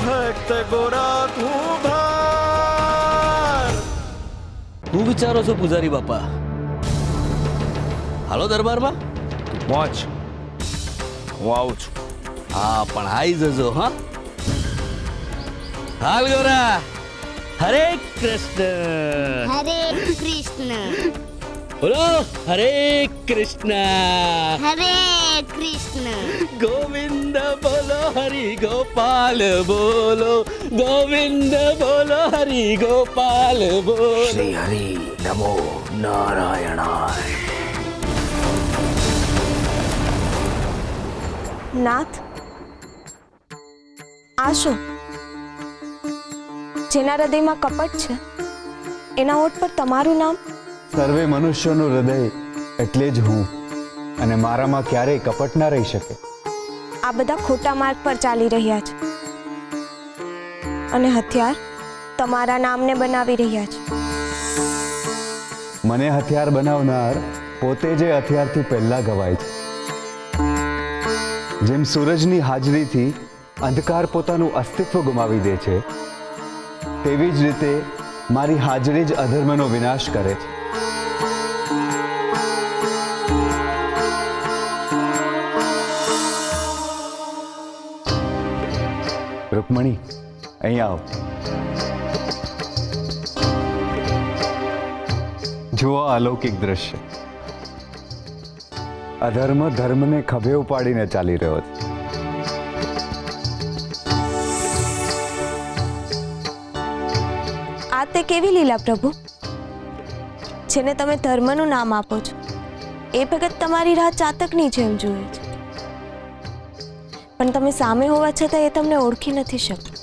ભક્ત ગોરા કુંભાર. હું વિચારો છો પૂજારી બાપા? હાલો દરબારમાં. મોજ, હું આવું છું. હા પણ આઈ જજો. હા હાલ ગોરા. હરે કૃષ્ણ. હરે કૃષ્ણ. બોલો હરે કૃષ્ણ. હરે કૃષ્ણ. ગોવિંદ બોલો હરિ ગોપાલ બોલો. ગોવિંદ બોલો હરિ ગોપાલ બોલો. શ્રી હરિ નમો નારાયણાય. નાથ, આ શું? જેના હૃદયમાં કપટ છે એના હોઠ પર તમારું નામ? સર્વે મનુષ્યોનું હૃદય એટલે જ હું, અને મારામાં ક્યારેય કપટ ના રહી શકે. આ બધા ખોટા માર્ગ પર ચાલી રહ્યા છે અને હથિયાર તમારા નામને બનાવી રહ્યા છે. મને હથિયાર બનાવનાર પોતે જે હથિયારથી પહેલા ગવાય છે. જેમ સૂરજની હાજરીથી અંધકાર પોતાનું અસ્તિત્વ ગુમાવી દે છે, તેવી જ રીતે મારી હાજરી જ અધર્મનો વિનાશ કરે છે. રૂકમણી, અહીંયા આવો. જુઓ અલૌકિક દ્રશ્ય. અધર્મ ધર્મને ખભે ઉપાડીને ચાલી રહ્યો છે. આ તે કેવી લીલા પ્રભુ? જેને તમે ધર્મનું નામ આપો છો એ ભગત તમારી રાહ ચાતકની જેમ જુએ છે, પણ તમે સામે હોવા છતાં એ તમને ઓળખી નથી શકતા.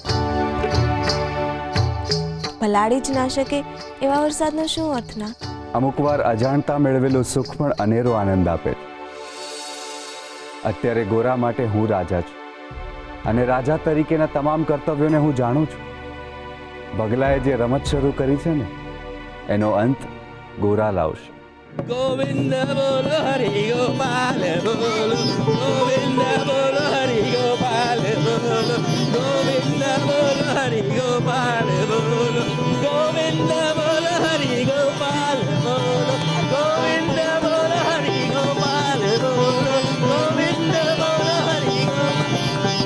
ભલાડી જ ના શકે એવા વરસાદનો શું અર્થ ના? અમુક વાર અજાણતા મેળવેલું સુખ પણ અનેરો આનંદ આપે છે. અત્યારે ગોરા માટે હું રાજા છું, અને રાજા તરીકેના તમામ કર્તવ્યોને હું જાણું છું. બગલાએ જે રમત શરૂ કરી છે ને, એનો અંત ગોરા લાવશે. ગોવિંદ બોલો હરિ ગોપાલ બોલો. ગોવિંદ બોલો હરિ ગોપાલ બોલો. ગોવિંદ બોલો હરિ ગોપાલ બોલો. ગોવિંદ બોલો હરિ ગોપાલ બોલો. ગોવિંદ બોલો હરિ ગોપાલ બોલો. ગોવિંદ બોલો હરિ ગોપાલ.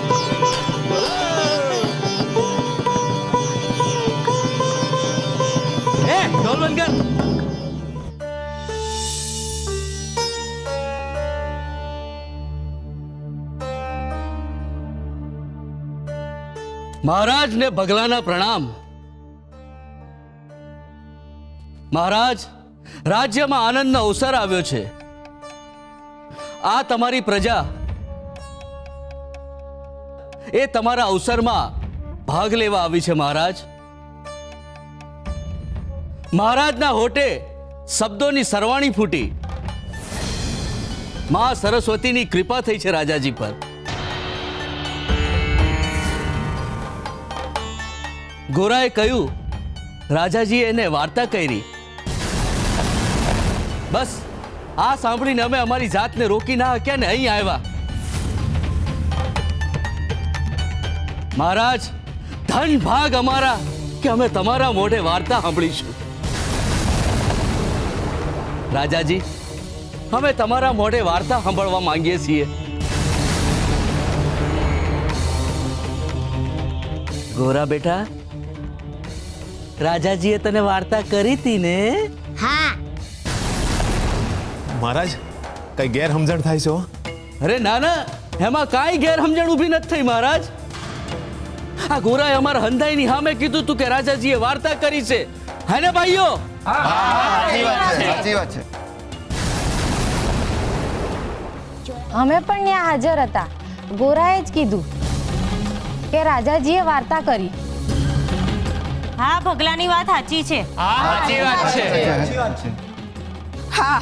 એ ઢોલ બંધ કર. મહારાજ ને બગલાના પ્રણામ. મહારાજ, રાજ્યમાં આનંદનો અવસર આવ્યો છે. આ તમારી પ્રજા એ તમારા અવસરમાં ભાગ લેવા આવી છે. મહારાજ, મહારાજના હોઠે શબ્દોની સરવાણી ફૂટી. મા સરસ્વતીની કૃપા થઈ છે રાજાજી પર. ગોરાએ કહ્યું, રાજાજી એને વાર્તા કરી. બસ આ સાંભળીને અમે અમારી જાતને રોકી ના શક્યા ને અહીં આવ્યા. મહારાજ, ધન ભાગ અમારા કે અમે તમારા મોઢે વાર્તા સાંભળીશું. રાજાજી, અમે તમારા મોઢે વાર્તા સાંભળવા માંગીએ છીએ. ગોરા બેટા, રાજાજીએ તને વાર્તા કરી હતી ને? હા. મહારાજ, કઈ ગેરસમજણ થાય છે હો? અરે ના ના, એમાં કાંઈ ગેરસમજણ ઊભી નથી થઈ મહારાજ. આ ગોરાએ અમારા હંધાઈની સામે કીધું તું કે રાજાજીએ વાર્તા કરી છે. હે ને ભાઈઓ? સાચી વાત છે. અમે પણ ત્યાં હાજર હતા. ગોરાએ જ કીધું કે રાજાજીએ વાર્તા કરી. હા, ભગલાની વાત સાચી છે. સાચી વાત છે. હા,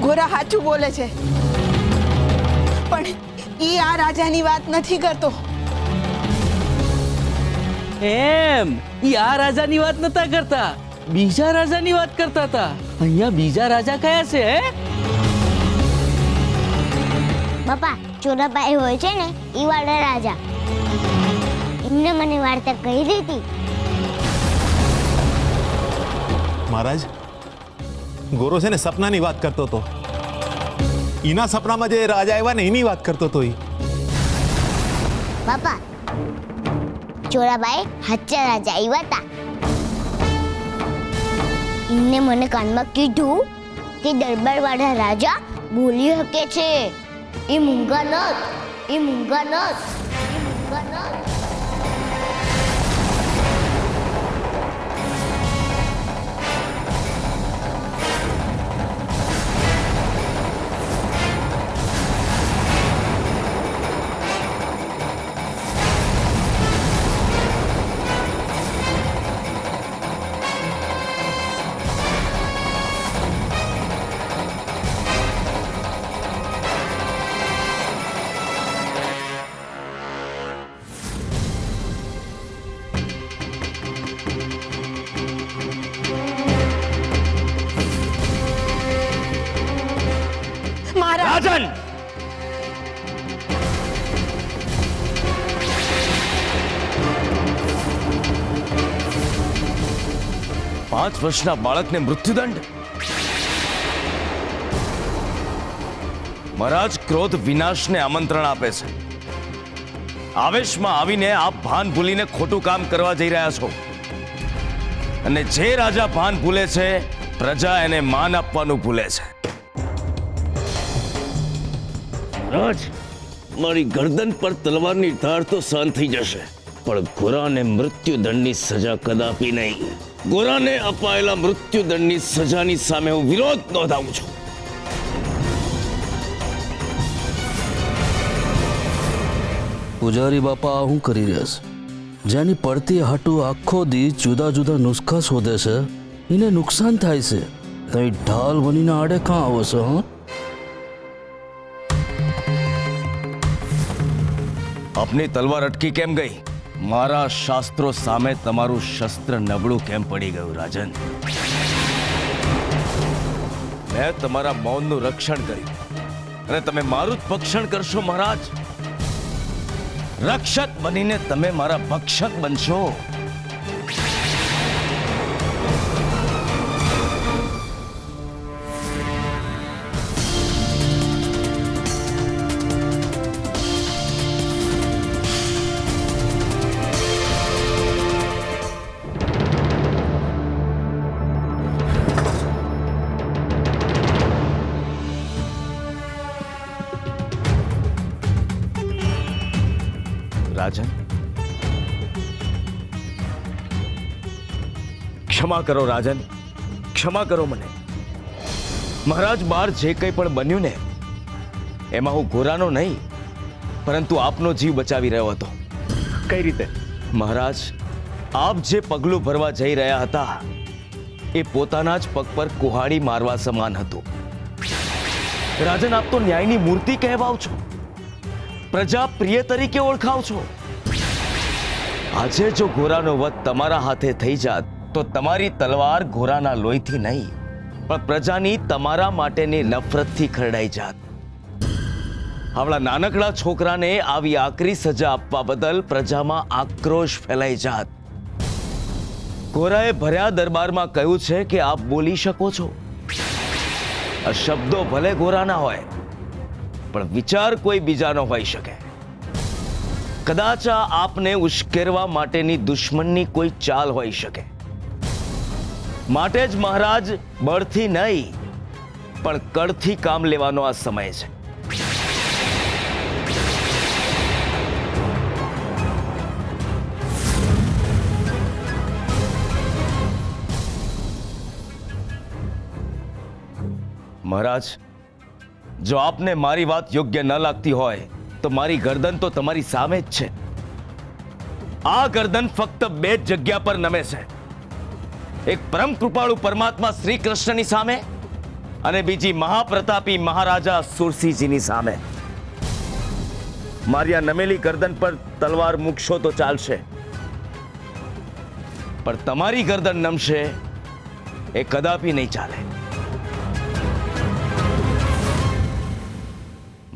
ગોરા સાચું બોલે છે, પણ ઈ આ રાજાની વાત નથી કરતો. એમ ઈ આ રાજાની વાત નતા કરતા, બીજા રાજાની વાત કરતા હતા. અહીંયા બીજા રાજા કયા છે? હે બાપા, ચોરાબાઈ હોય છે ને ઈ વાળા રાજા. એમને મને વાર્તા કહી હતી. મહારાજ ગોરો છે ને સપનાની વાત કરતો હતો. એના સપનામાં જે રાજા આવ્યા ને એની વાત કરતો હતો એ. બાપા ચોરાબાઈ હાચા રાજા આવ્યા હતા. એમને મને કાનમાં કીધું કે દરબારવાળા રાજા બોલી શકે છે. એ મૂંગા નત, એ મૂંગા નત, એ મૂંગા નત. મહારાજ રાજન, પાંચ વર્ષના બાળકને મૃત્યુદંડ? મહારાજ ક્રોધ વિનાશને આમંત્રણ આપે છે. આવેશમાં આવીને આપ ભાન ભૂલીને ખોટું કામ કરવા જઈ રહ્યા છો. અને જે રાજા ભાન ભૂલે છે, પ્રજા એને માન આપવાનું ભૂલે છે. રાજ, મારી ગરદન પર તલવારની ધાર તો સહન થઈ જશે, પણ ગોરાને મૃત્યુદંડની સજા કદાપી નહીં. ગોરાને અપાયેલા મૃત્યુદંડની સજાની સામે હું વિરોધ નોંધાવું છું. પૂજારી બાપા આ શું કરી રહ્યા છે? જેની પડતી હાટું આખો દી જુદા જુદા નુસ્ખા શોધે છે, એને નુકસાન થાય છે. તઈ ઢાલ બનીને આડે કાં આવો છો? હા, આપની તલવાર અટકી કેમ ગઈ? મારા શાસ્ત્રો સામે તમારું શસ્ત્ર નબળું કેમ પડી ગયું? રાજન, મેં તમારા મૌનનું રક્ષણ કર્યું અને તમે મારું જ ભક્ષણ કરશો. મહારાજ, રક્ષક બનીને તમે મારા ભક્ષક બનશો. રાજન, ક્ષમા કરો રાજન, ક્ષમા કરો મને. મહારાજ, બહાર જે કંઈ પણ બન્યું ને એમાં હું ગોરાનો નહીં પરંતુ આપનો જીવ બચાવી રહ્યો હતો. કઈ રીતે? મહારાજ, આપ જે પગલું ભરવા જઈ રહ્યા હતા એ પોતાના જ પગ પર કુહાડી મારવા સમાન હતું. રાજન, આપ તો ન્યાયની મૂર્તિ કહેવાવ છો, પ્રજા પ્રિય તરીકે ઓળખાવ છો. આજે જો ગોરાનો વધ તમારા હાથે થઈ જાત તો તમારી તલવાર ગોરાના લોહીથી નહીં પણ પ્રજાની તમારા માટેની નફરતથી ખરડાઈ જાત. આવડા નાનકડા છોકરાને આવી આકરી સજા આપવા બદલ પ્રજામાં આક્રોશ ફેલાઈ જાત. ગોરાએ ભર્યા દરબારમાં કહ્યું છે કે આપ બોલી શકો છો. આ શબ્દો ભલે ગોરાના હોય પણ વિચાર કોઈ બીજાનો હોઈ શકે. કદાચ આ આપને ઉશ્કેરવા માટેની દુશ્મનની કોઈ ચાલ હોઈ શકે. માટે જ મહારાજ, બળથી નહીં પણ કળથી કામ લેવાનો આ સમય છે. મહારાજ, જો આપને મારી વાત યોગ્ય ન લાગતી હોય તો મારી ગરદન તો તમારી સામે જ છે. આ ગરદન ફક્ત બે જ જગ્યા પર નમે છે. એક પરમ કૃપાળુ પરમાત્મા શ્રી કૃષ્ણની સામે અને બીજી મહાપ્રતાપી મહારાજા સુરસિંહજીની સામે. મારી આ નમેલી ગરદન પર તલવાર મૂકશો તો ચાલશે પણ તમારી ગરદન નમશે એ કદાપી નહીં ચાલે.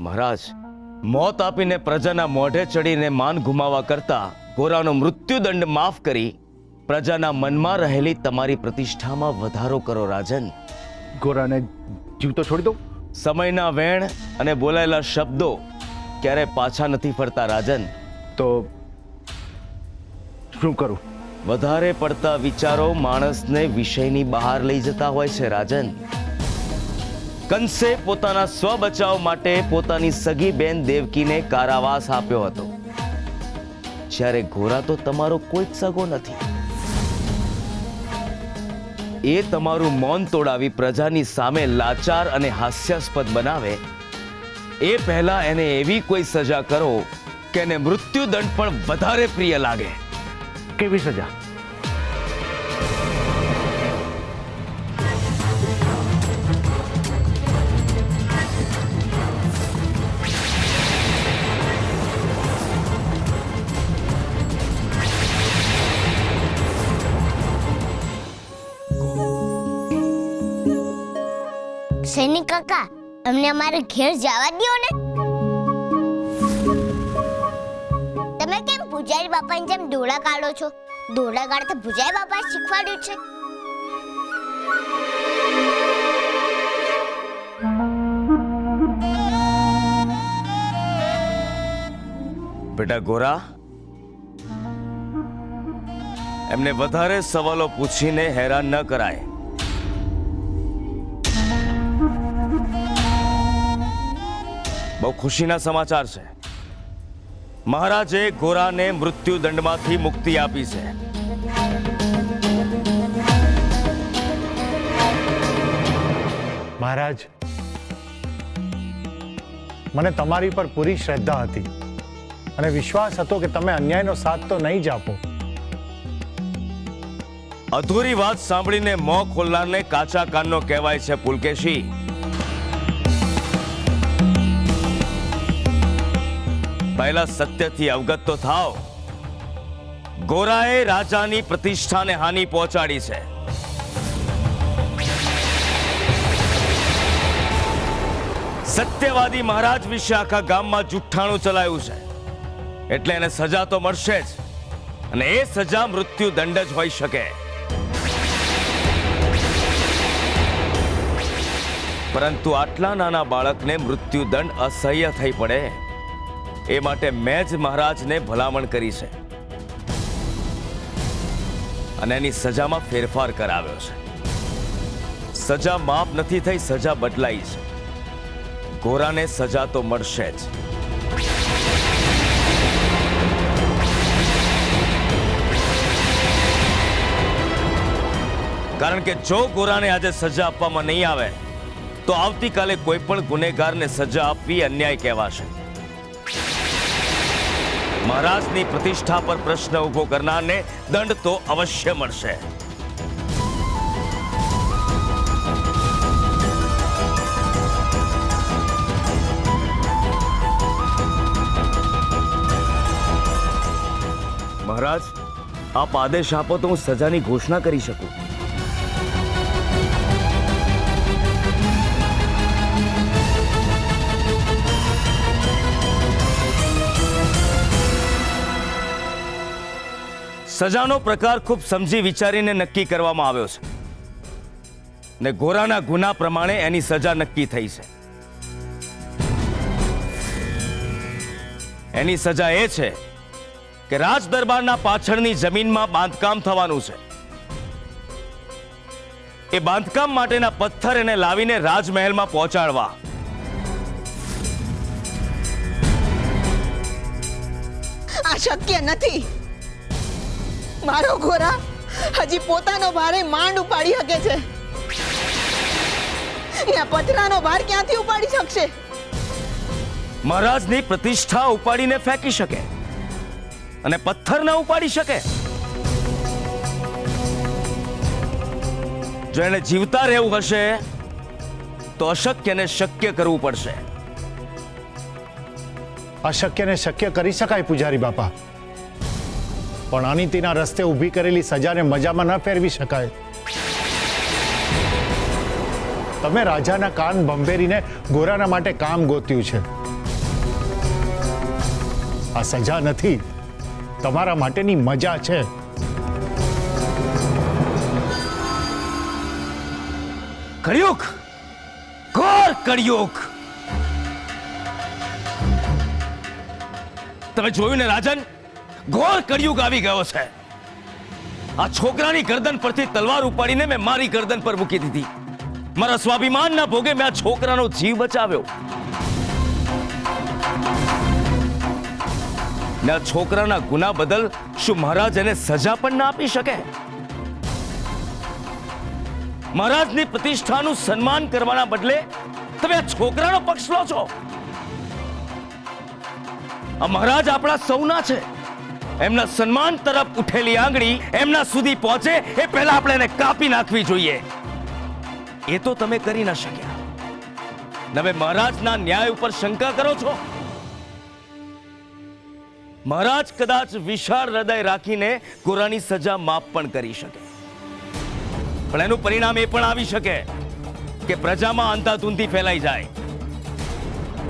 મહારાજ, મોત આપીને પ્રજાના મોઢે ચડીને માન ગુમાવવા કરતા ગોરાનો મૃત્યુદંડ માફ કરી પ્રજાના મનમાં રહેલી તમારી પ્રતિષ્ઠામાં વધારો કરો રાજન. ગોરાને જીવતો છોડી દો. સમયના વેણ અને બોલાયેલા શબ્દો ક્યારે પાછા નથી ફરતા રાજન. તો શું કરું? વધારે પડતા વિચારો માણસને વિષયની બહાર લઈ જતા હોય છે રાજન. કંસે પોતાના સ્વ બચાવ માટે પોતાની સગી બેન દેવકીને કારાવાસ આપ્યો હતો, જ્યારે ગોરા તો તમારો કોઈ જ સગો નથી. એ તમારું મૌન તોડાવી પ્રજાની સામે લાચાર અને હાસ્યાસ્પદ બનાવે એ પહેલા એને એવી કોઈ સજા કરો કે એને મૃત્યુદંડ પણ વધારે પ્રિય લાગે. કેવી સજા? સૈનિક કાકા, અમને અમારે ઘેર જવા દ્યો ને. તમે કેમ પૂજારી બાપાની જેમ દોડા કાઢો છો? દોડા કાઢતા પૂજારી બાપા શીખવાડ્યું છે. બેટા ગોરા, એમને વધારે સવાલો પૂછીને હેરાન ન કરાય. બહુ ખુશીના સમાચાર છે. મહારાજે ગોરાને મૃત્યુદંડમાંથી મુક્તિ આપી છે. મહારાજ, મને તમારી પર પૂરી શ્રદ્ધા હતી અને વિશ્વાસ હતો કે તમે અન્યાયનો સાથ તો નહીં જ આપો. અધૂરી વાત સાંભળીને મોં ખોલનારને કાચા કાનનો કહેવાય છે પુલકેશી. પહેલા સત્યથી અવગત તો થાવ. ગોરાએ રાજાની પ્રતિષ્ઠાને હાનિ પહોંચાડી છે. સત્યવાદી મહારાજ વિશે આખા ગામમાં જુઠ્ઠાણું ચલાવ્યું છે, એટલે એને સજા તો મળશે જ, અને એ સજા મૃત્યુદંડ જ હોઈ શકે. પરંતુ આટલા નાના બાળકને મૃત્યુદંડ અસહ્ય થઈ પડે એ માટે મેં જ મહારાજને ભલામણ કરી છે અને એની સજામાં ફેરફાર કરાવ્યો છે. સજા માફ નથી થઈ, સજા બદલાઈ છે. ગોરાને સજા તો મળશે જ. કારણ કે જો ગોરાને આજે સજા આપવામાં નહીં આવે તો આવતીકાલે કોઈ પણ ગુનેગારને સજા આપવી અન્યાય કહેવાશે. મહારાજની પ્રતિષ્ઠા પર પ્રશ્ન ઉભો કરનારને દંડ તો અવશ્ય મળશે. મહારાજ, આપ આદેશ આપો તો હું સજાની ઘોષણા કરી શકું. સજાનો પ્રકાર ખૂબ સમજી વિચારીને નક્કી કરવામાં આવ્યો છે ને ગોરાના ગુના પ્રમાણે એની સજા નક્કી થઈ છે. એની સજા એ છે કે રાજ દરબારના પાછળની જમીનમાં બાંધકામ થવાનું છે. એ બાંધકામ માટેના પથ્થર એને લાવીને રાજમહેલમાં પહોંચાડવા. આ શક્ય નથી. મારો ગોરા હજી પોતાનો ભારે માંડ ઉપાડી શકે છે. ને પથરાનો ભાર ક્યાંથી ઉપાડી શકશે? મહારાજની પ્રતિષ્ઠા ઉપાડીને ફેંકી શકે અને પથ્થર ન ઉપાડી શકે. જો એને જીવતા રહેવું હશે તો અશક્યને શક્ય કરવું પડશે. અશક્યને શક્ય કરી શકાય પૂજારી બાપા, પણ અનિતિના રસ્તે ઊભી કરેલી સજાને મજામાં ન ફેરવી શકાય. તમે રાજાના કાન ભંભેરીને ગોરાના માટે કામ ગોત્યું છે. આ સજા નથી, તમારા માટેની મજા છે. કળિયુગ, ઘોર કળિયુગ. તમે જોયું ને રાજન, ઘોર કળિયુગ આવી ગયો છે. આ છોકરાની ગરદન પરથી તલવાર ઉપાડીને મેં મારી ગરદન પર મૂકી દીધી. મારા સ્વાભિમાનના ભોગે મેં આ છોકરાનો જીવ બચાવ્યો. ને આ છોકરાના ગુના બદલ શું મહારાજ એને સજા પણ ના આપી શકે? મહારાજની પ્રતિષ્ઠાનું સન્માન કરવાના બદલે તમે આ છોકરાનો પક્ષ લો છો. આ મહારાજ આપણા સૌના છે. એમના સન્માન તરફ ઉઠેલી આંગળી એમના સુધી પહોંચે એ પહેલા આપણે એને કાપી નાખવી જોઈએ. એ તો તમે કરી ન શક્યા. હવે મહારાજના ન્યાય ઉપર શંકા કરો છો? મહારાજ કદાચ વિશાળ હૃદય રાખીને ગોરાની સજા માફ પણ કરી શકે, પણ એનું પરિણામ એ પણ આવી શકે કે પ્રજામાં અંધાધૂંધી ફેલાઈ જાય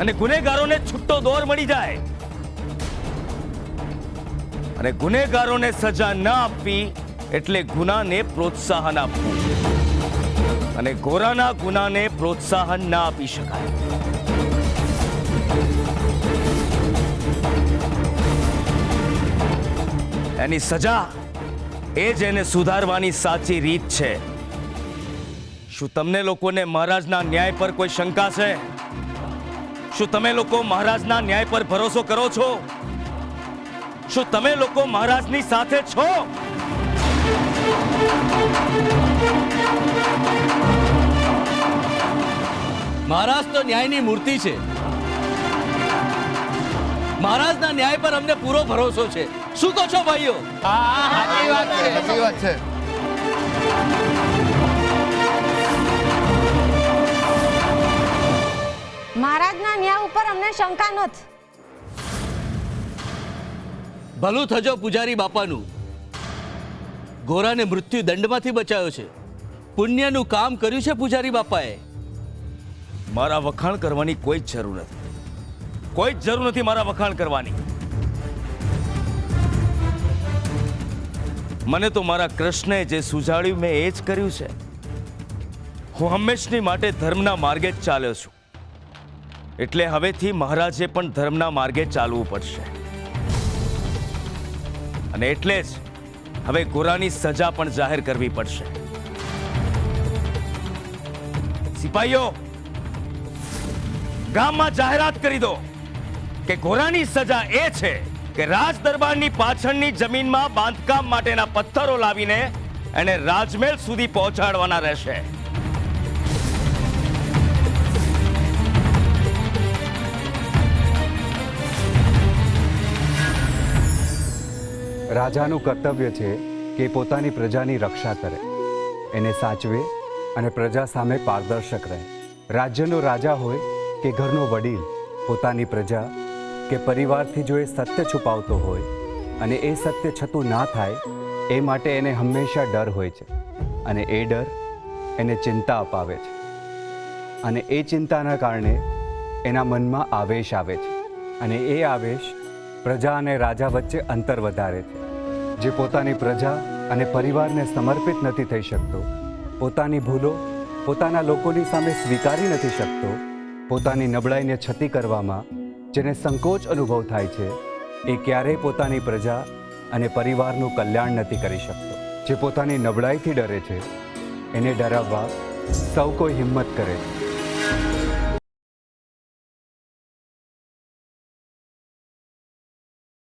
અને ગુનેગારોને છૂટો દોર મળી જાય. અને ગુનેગારોને સજા ન આપવી એટલે ગુનાને પ્રોત્સાહન આપવું, અને ગોરાના ગુનાને પ્રોત્સાહન ના આપી શકાય. એની સજા એ જ એને સુધારવાની સાચી રીત છે. શું તમને લોકોને મહારાજના ન્યાય પર કોઈ શંકા છે? શું તમે લોકો મહારાજના ન્યાય પર ભરોસો કરો છો? શું તમે લોકો મહારાજની સાથે છો? મહારાજ તો ન્યાયની મૂર્તિ છે. મહારાજના ન્યાય પર અમને પૂરો ભરોસો છે. શું કહો છો ભાઈઓ? સાચી વાત છે. મહારાજના ન્યાય ઉપર અમને શંકા નથી. ભલું થજો પૂજારી બાપાનું. ગોરાને મૃત્યુ દંડમાંથી બચાવ્યો છે. પુણ્યનું કામ કર્યું છે પૂજારી બાપાએ. મારા વખાણ કરવાની કોઈ જ જરૂર નથી. કોઈ જ જરૂર નથી મારા વખાણ કરવાની. મને તો મારા કૃષ્ણે જે સુજાડ્યું મેં એ જ કર્યું છે. હું હંમેશની માટે ધર્મના માર્ગે જ ચાલ્યો છું, એટલે હવેથી મહારાજે પણ ધર્મના માર્ગે ચાલવું પડશે. અને એટલે જ હવે ગોરાની સજા પણ જાહેર કરવી પડશે. સિપાહીઓ, ગામમાં જાહેરાત કરી દો કે ગોરાની સજા એ છે કે રાજ દરબારની પાછળની જમીનમાં બાંધકામ માટેના પથ્થરો લાવીને એને રાજમહેલ સુધી પહોંચાડવાના રહેશે. રાજાનું કર્તવ્ય છે કે પોતાની પ્રજાની રક્ષા કરે, એને સાચવે અને પ્રજા સામે પારદર્શક રહે. રાજ્યનો રાજા હોય કે ઘરનો વડીલ પોતાની પ્રજા કે પરિવારથી જો એ સત્ય છુપાવતો હોય અને એ સત્ય છતું ના થાય એ માટે એને હંમેશા ડર હોય છે, અને એ ડર એને ચિંતા અપાવે છે, અને એ ચિંતાના કારણે એના મનમાં આવેશ આવે છે, અને એ આવેશ પ્રજા અને રાજા વચ્ચે અંતર વધારે છે. જે પોતાની પ્રજા અને પરિવારને સમર્પિત નથી થઈ શકતો, પોતાની ભૂલો પોતાના લોકોની સામે સ્વીકારી નથી શકતો, પોતાની નબળાઈને છતી કરવામાં જેને સંકોચ અનુભવ થાય છે, એ ક્યારેય પોતાની પ્રજા અને પરિવારનું કલ્યાણ નથી કરી શકતો. જે પોતાની નબળાઈથી ડરે છે એને ડરાવવા સૌ કોઈ હિંમત કરે છે,